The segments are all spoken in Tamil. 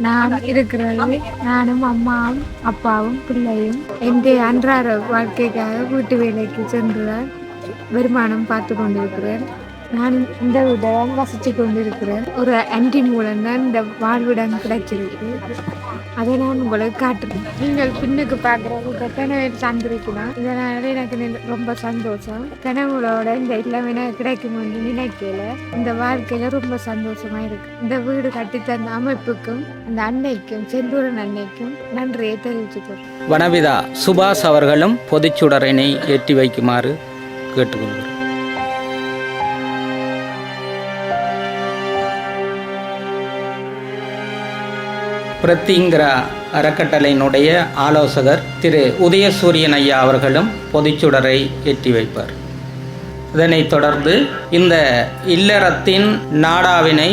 நான் இருக்கிறது நானும் அம்மாவும் அப்பாவும் பிள்ளையும் என் அன்றாட வாழ்க்கைக்காக வீட்டு வேலைக்கு சென்றுதான் வருமானம் பார்த்து கொண்டிருக்கிறேன். நான் இந்த வீட்டை வசித்து கொண்டிருக்கிறேன். ஒரு ஆன்டி மூலம் தான் இந்த வாழ்விடம் கிடைச்சிருக்கு. அதை நான் உங்களுக்கு காட்டுறேன். நீங்கள் பின்னுக்கு பார்க்குறது கனவு சார்ந்திருக்கலாம். இதனால எனக்கு ரொம்ப சந்தோஷம். கனவுகளோட இந்த எல்லாமே எனக்கு கிடைக்கும் என்று நினைக்கல. இந்த வாழ்க்கையில ரொம்ப சந்தோஷமா இருக்கு. இந்த வீடு கட்டித்தந்த அமைப்புக்கும் அந்த அன்னைக்கும் செந்தூரன் அன்னைக்கும் நன்றியை தெரிவிச்சுக்கிறேன். வனவிதா சுபாஷ் அவர்களும் பொதுச்சுடரினை ஏற்றி வைக்குமாறு கேட்டுக்கொள்கிறேன். பிரத்திங்கிரா அறக்கட்டளையினுடைய ஆலோசகர் திரு உதயசூரியன் ஐயா அவர்களும் பொதுச்சுடரை ஏற்றி வைப்பார். இதனைத் தொடர்ந்து இந்த இல்லறத்தின் நாடாவினை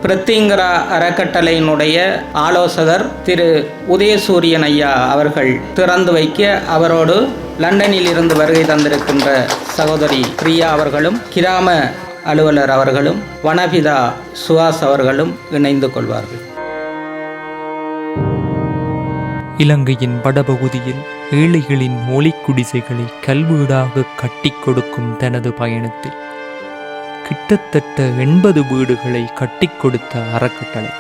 பிரத்திங்கிரா அறக்கட்டளையினுடைய ஆலோசகர் திரு உதயசூரியன் ஐயா அவர்கள் திறந்து வைக்க அவரோடு லண்டனில் இருந்து வருகை தந்திருக்கின்ற சகோதரி பிரியா அவர்களும் கிராம அலுவலர் அவர்களும் வனபிதா சுஹாஸ் அவர்களும் இணைந்து கொள்வார்கள். இலங்கையின் வடபகுதியில் ஏழைகளின் ஒளி குடிசைகளை கல்வீடாக கட்டி கொடுக்கும் தனது பயணத்தில் கிட்டத்தட்ட 80 வீடுகளை கட்டி கொடுத்த அறக்கட்டளை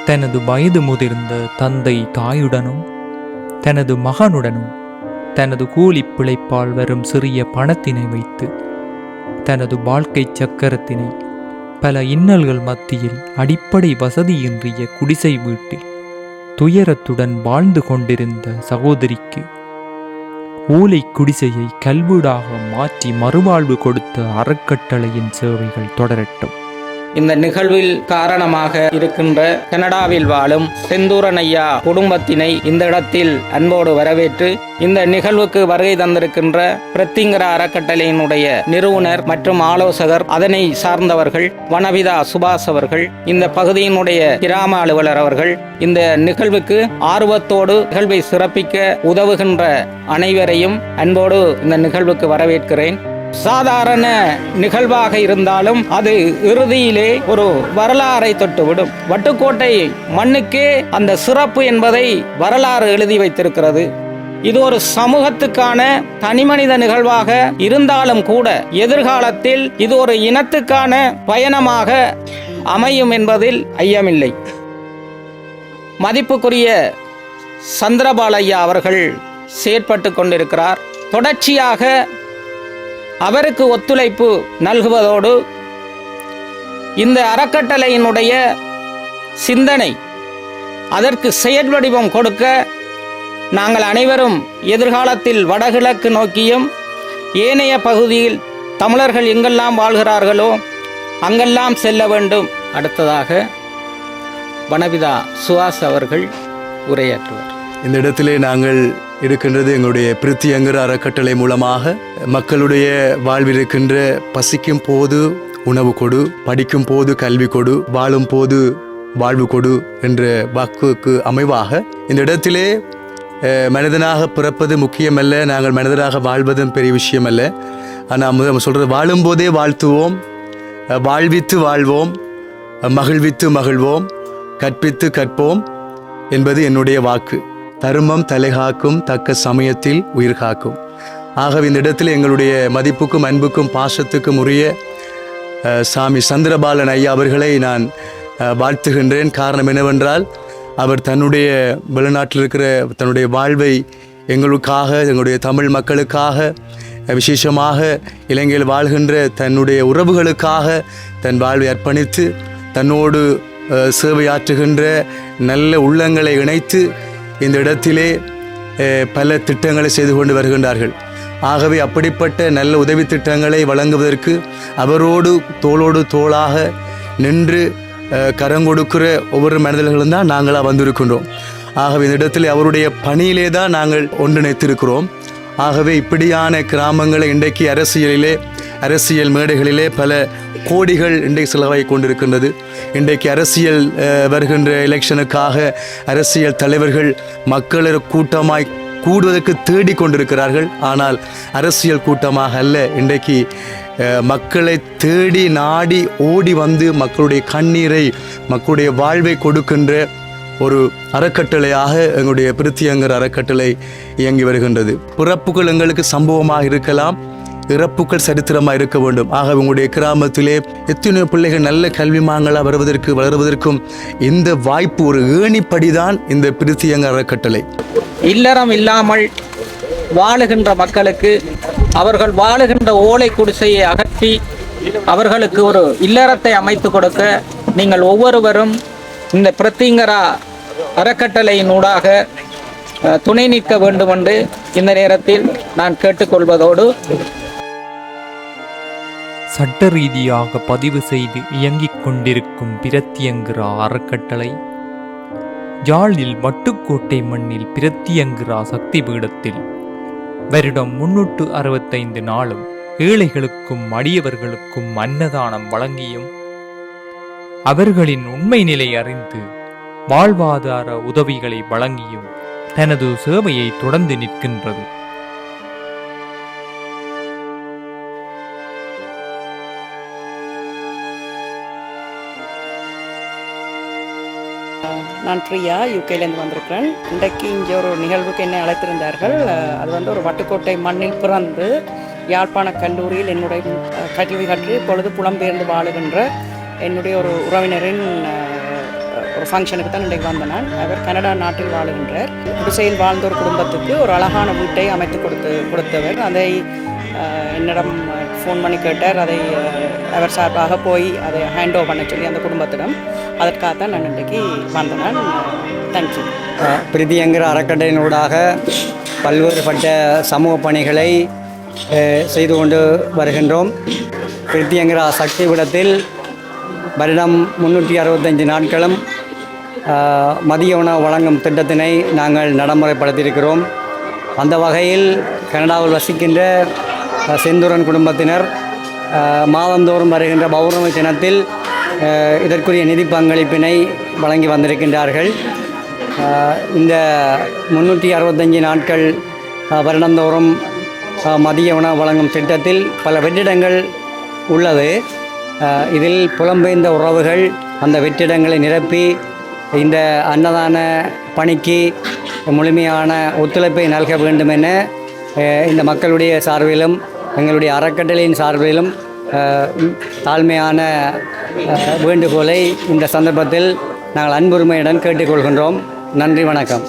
தனது வயது முதிர்ந்த தந்தை தாயுடனும் தனது மகனுடனும் தனது கூலி பிழைப்பால் வரும் சிறிய பணத்தினை வைத்து தனது வாழ்க்கை சக்கரத்தினை பல இன்னல்கள் மத்தியில் அடிப்படை வசதியின்றிய குடிசை வீட்டில் துயரத்துடன் வாழ்ந்து கொண்டிருந்த சகோதரிக்கு ஓலை குடிசையை கல்வீடாக மாற்றி மறுவாழ்வு கொடுத்த அறக்கட்டளையின் சேவைகள் தொடரட்டும். இந்த நிகழ்வில் காரணமாக இருக்கின்ற கனடாவில் வாழும் செந்தூரன் ஐயா குடும்பத்தினை இந்த இடத்தில் அன்போடு வரவேற்று இந்த நிகழ்வுக்கு வருகை தந்திருக்கின்ற பிரத்திங்கிரா அறக்கட்டளையினுடைய நிறுவனர் மற்றும் ஆலோசகர், அதனை சார்ந்தவர்கள், வனவிதா சுபாஷ் அவர்கள், இந்த பகுதியினுடைய கிராம அலுவலர் அவர்கள், இந்த நிகழ்வுக்கு ஆர்வத்தோடு நிகழ்வை சிறப்பிக்க உதவுகின்ற அனைவரையும் அன்போடு இந்த நிகழ்வுக்கு வரவேற்கிறேன். சாதாரண நிகழ்வாக இருந்தாலும் அது இறுதியிலே ஒரு வரலாறை தொட்டுவிடும். வட்டுக்கோட்டை மண்ணுக்கே அந்த சிறப்பு என்பதை வரலாறு எழுதி வைத்திருக்கிறது. இது ஒரு சமூகத்துக்கான தனிமனித நிகழ்வாக இருந்தாலும் கூட எதிர்காலத்தில் இது ஒரு இனத்துக்கான பயணமாக அமையும் என்பதில் ஐயமில்லை. மதிப்புக்குரிய சந்திரபாலையா அவர்கள் செயற்பட்டு கொண்டிருக்கிறார். தொடர்ச்சியாக அவருக்கு ஒத்துழைப்பு நல்குவதோடு இந்த அறக்கட்டளையினுடைய சிந்தனை அதற்கு செயல் வடிவம் கொடுக்க நாங்கள் அனைவரும் எதிர்காலத்தில் வடகிழக்கு நோக்கியும் ஏனைய பகுதியில் தமிழர்கள் எங்கெல்லாம் வாழ்கிறார்களோ அங்கெல்லாம் செல்ல வேண்டும். அடுத்ததாக வனவிதா சுஹாஸ் அவர்கள் உரையாற்றுவார். இந்த இடத்திலே நாங்கள் இருக்கின்றது எங்களுடைய பிரத்திங்கிற அறக்கட்டளை மூலமாக மக்களுடைய வாழ்விருக்கின்ற பசிக்கும் போது உணவு கொடு, படிக்கும் போது கல்வி கொடு, வாழும் போது வாழ்வு கொடு என்ற வாக்குக்கு அமைவாக இந்த இடத்திலே மனிதனாக பிறப்பது முக்கியமல்ல, நாங்கள் மனிதராக வாழ்வதும் பெரிய விஷயம் அல்ல. ஆனால் நம்ம சொல்கிறது வாழும் போதே வாழ்த்துவோம், வாழ்வித்து வாழ்வோம், மகிழ்வித்து மகிழ்வோம், கற்பித்து கற்போம் என்பது என்னுடைய வாக்கு. தர்மம் தலைகாக்கும், தக்க சமயத்தில் உயிர் காக்கும். ஆகவே இந்த இடத்தில் எங்களுடைய மதிப்புக்கும் அன்புக்கும் பாசத்துக்கும் உரிய சாமி சந்திரபாலன் ஐயா அவர்களை நான் வாழ்த்துகின்றேன். காரணம் என்னவென்றால் அவர் தன்னுடைய வெளிநாட்டில் இருக்கிற தன்னுடைய வாழ்வை எங்களுக்காக, எங்களுடைய தமிழ் மக்களுக்காக, விசேஷமாக இலங்கையில் வாழ்கின்ற தன்னுடைய உறவுகளுக்காக தன் வாழ்வை அர்ப்பணித்து தன்னோடு சேவையாற்றுகின்ற நல்ல உள்ளங்களை இணைத்து இந்த இடத்திலே பல திட்டங்களை செய்து கொண்டு வருகின்றார்கள். ஆகவே அப்படிப்பட்ட நல்ல உதவி திட்டங்களை வழங்குவதற்கு அவரோடு தோளோடு தோளாக நின்று கரங்கொடுக்கிற ஒவ்வொரு மனிதர்களும் தான் நாங்களாக வந்திருக்கின்றோம். ஆகவே இந்த இடத்தில் அவருடைய பணியிலே தான் நாங்கள் ஒன்றிணைத்திருக்கிறோம். ஆகவே இப்படியான கிராமங்களை இன்றைக்கு அரசியல் மேடைகளிலே பல கோடிகள் இன்றைக்கு செலவாகி கொண்டிருக்கின்றது. இன்றைக்கு அரசியல் வருகின்ற எலெக்ஷனுக்காக அரசியல் தலைவர்கள் மக்களை கூட்டமாய் கூடுவதற்கு தேடிக்கொண்டிருக்கிறார்கள். ஆனால் அரசியல் கூட்டமாக அல்ல, இன்றைக்கு மக்களை தேடி நாடி ஓடி வந்து மக்களுடைய கண்ணீரை, மக்களுடைய வாழ்வை கொடுக்கின்ற ஒரு அறக்கட்டளையாக எங்களுடைய பிரித்தியங்கர் அறக்கட்டளை இயங்கி வருகின்றது. பிறப்புகள் எங்களுக்கு சம்பவமாக இருக்கலாம், இறப்புகள் சரித்திரமாக இருக்க வேண்டும். ஆக உங்களுடைய கிராமத்திலே எத்தனையோ பிள்ளைகள் நல்ல கல்விமான்களாக வளருவதற்கும் இந்த வாய்ப்பு ஒரு ஏணிப்படிதான் இந்த பிரித்தியங்கர் அறக்கட்டளை. இல்லறம் இல்லாமல் வாழுகின்ற மக்களுக்கு அவர்கள் வாழுகின்ற ஓலை குடிசையை அகற்றி அவர்களுக்கு ஒரு இல்லறத்தை அமைத்து கொடுக்க நீங்கள் ஒவ்வொருவரும் இந்த பிரத்திங்கரா அறக்கட்டளையினூடாக துணை நிற்க வேண்டும் என்று இந்த நேரத்தில் நான் கேட்டுக்கொள்வதோடு, சட்ட ரீதியாக பதிவு செய்து இயங்கிக் கொண்டிருக்கும் பிரத்தியங்கிரா அறக்கட்டளை யாழில் வட்டுக்கோட்டை மண்ணில் பிரத்தியங்கிரா சக்தி பீடத்தில் வருடம் 365 நாளும் ஏழைகளுக்கும் அடியவர்களுக்கும் அன்னதானம் வழங்கியும் அவர்களின் உண்மை நிலை அறிந்து வாழ்வாதார உதவிகளை வழங்கியும் தனது சேவையை தொடர்ந்து நிற்கின்றது. நான் பிரியா, யூகேலேருந்து வந்திருக்கிறேன். இன்றைக்கு இங்கே ஒரு நிகழ்வுக்கு என்னை அழைத்திருந்தார்கள். அது ஒரு வட்டுக்கோட்டை மண்ணில் பிறந்து யாழ்ப்பாண கல்லூரியில் என்னுடைய கல்வி கற்று இப்பொழுது புலம்பெயர்ந்து வாழுகின்ற என்னுடைய ஒரு உறவினரின் ஒரு ஃபங்க்ஷனுக்கு தான் இன்றைக்கு வந்த நான். அவர் கனடா நாட்டில் வாழுகின்றார். குடிசையில் வாழ்ந்த ஒரு குடும்பத்துக்கு ஒரு அழகான வீட்டை அமைத்து கொடுத்தவர். அதை என்னிடம் ஃபோன் பண்ணி கேட்டார். அதை அவர் சார்பாக போய் அதை ஹேண்ட் ஓவர் பண்ண சொல்லி அந்த குடும்பத்திடம். அதற்காகத்தான் நான் இன்றைக்கு வந்தேன். தேங்க்யூ. பிரத்தியங்கர அறக்கட்டளையினூடாக பல்வேறுபட்ட சமூக பணிகளை செய்து கொண்டு வருகின்றோம். பிரத்தியங்கர சக்தி பீடத்தில் வருடம் 365 நாட்களும் மதிய உணவு வழங்கும் திட்டத்தினை நாங்கள் நடைமுறைப்படுத்தியிருக்கிறோம். அந்த வகையில் கனடாவில் வசிக்கின்ற செந்தூரன் குடும்பத்தினர் மாதந்தோறும் வருகின்ற பௌர்ணமி தினத்தில் இதற்குரிய நிதி பங்களிப்பினை வழங்கி வந்திருக்கின்றார்கள். இந்த 365 நாட்கள் வருடந்தோறும் மதிய உணவு வழங்கும் திட்டத்தில் பல வெற்றிடங்கள் உள்ளது. இதில் புலம்பெயர்ந்த உறவுகள் அந்த வெற்றிடங்களை நிரப்பி இந்த அன்னதான பணிக்கு முழுமையான ஒத்துழைப்பை நல்க வேண்டும் என இந்த மக்களுடைய சார்பிலும் எங்களுடைய அறக்கட்டளையின் சார்பிலும் தாழ்மையான வேண்டுகோளை இந்த சந்தர்ப்பத்தில் நாங்கள் அன்புரிமையுடன் கேட்டுக்கொள்கின்றோம். நன்றி, வணக்கம்.